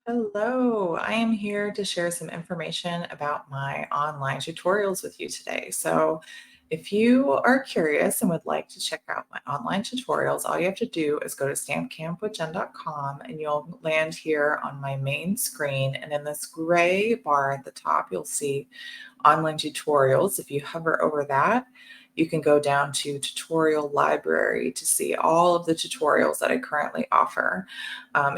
Hello, I am here to share some information about my online tutorials with you today. If you are curious and would like to check out my online tutorials, all you have to do is go to stampcampwithjen.com and you'll land here on my main screen. And in this gray bar at the top, you'll see online tutorials. If you hover over that, you can go down to tutorial library to see all of the tutorials that I currently offer.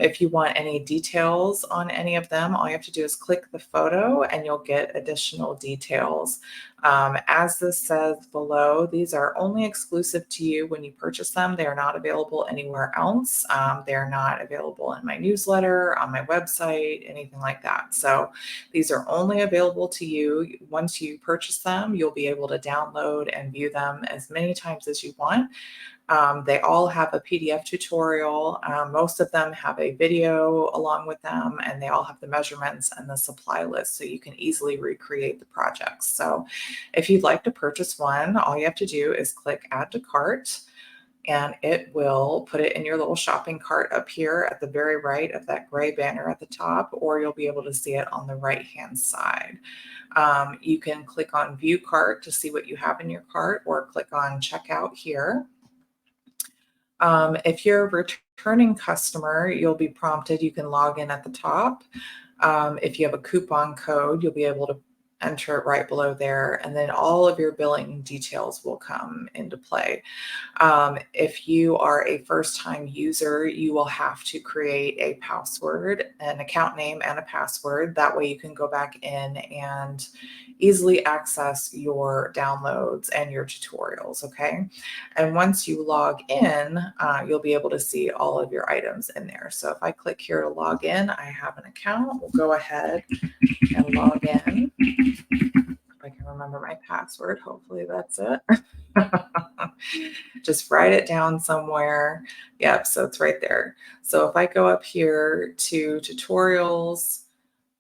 If you want any details on any of them, all you have to do is click the photo and you'll get additional details. As this says below, these are only exclusive to you when you purchase them. They are not available anywhere else. They are not available in my newsletter, on my website, anything like that. So these are only available to you. Once you purchase them, you'll be able to download and view them as many times as you want. They all have a PDF tutorial. Most of them have a video along with them, and they all have the measurements and the supply list so you can easily recreate the projects. So if you'd like to purchase one, all you have to do is click Add to Cart, and it will put it in your little shopping cart up here at the very right of that gray banner at the top, or you'll be able to see it on the right-hand side. You can click on View Cart to see what you have in your cart, or click on Checkout here. If you're a returning customer, you'll be prompted. You can log in at the top. If you have a coupon code, you'll be able to enter it right below there, and then all of your billing details will come into play. If you are a first-time user, you will have to create a password, an account name, and a password. That way you can go back in and easily access your downloads and your tutorials, okay? And once you log in, you'll be able to see all of your items in there. So if I click here to log in, I have an account. We'll go ahead and log in. If I can remember my password, hopefully that's it. Just write it down somewhere. Yep, so it's right there. So if I go up here to tutorials,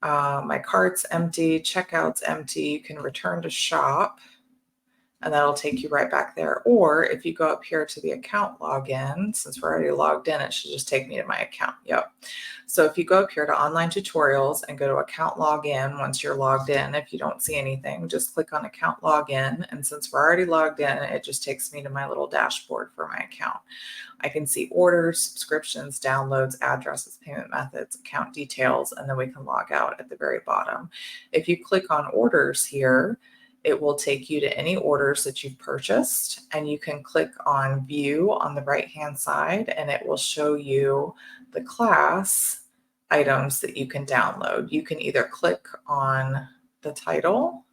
my cart's empty, checkout's empty, you can return to shop, and that'll take you right back there. Or if you go up here to the account login, since we're already logged in, it should just take me to my account. Yep. So if you go up here to online tutorials and go to account login, once you're logged in, if you don't see anything, just click on account login. And since we're already logged in, it just takes me to my little dashboard for my account. I can see orders, subscriptions, downloads, addresses, payment methods, account details, and then we can log out at the very bottom. If you click on orders here, it will take you to any orders that you've purchased, and you can click on view on the right-hand side, and it will show you the class items that you can download. You can either click on the title.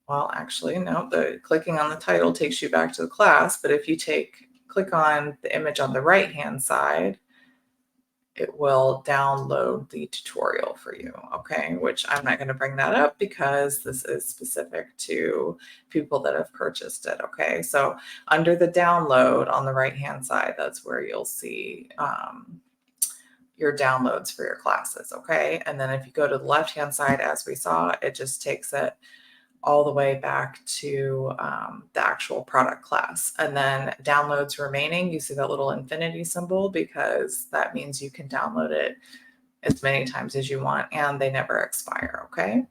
Well, actually, no, the clicking on the title takes you back to the class, but if you click on the image on the right-hand side, it will download the tutorial for you, okay? Which I'm not going to bring that up because this is specific to people that have purchased it, okay? So under the download on the right-hand side, that's where you'll see your downloads for your classes, okay? And then if you go to the left-hand side, as we saw, it just takes it all the way back to the actual product class. And then downloads remaining, you see that little infinity symbol because that means you can download it as many times as you want and they never expire, okay?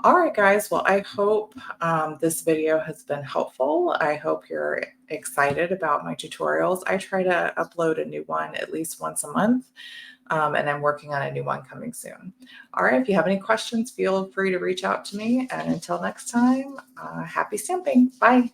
All right, guys, well, I hope this video has been helpful. I hope you're excited about my tutorials. I try to upload a new one at least once a month. And I'm working on a new one coming soon. All right, if you have any questions, feel free to reach out to me. And until next time, happy stamping. Bye.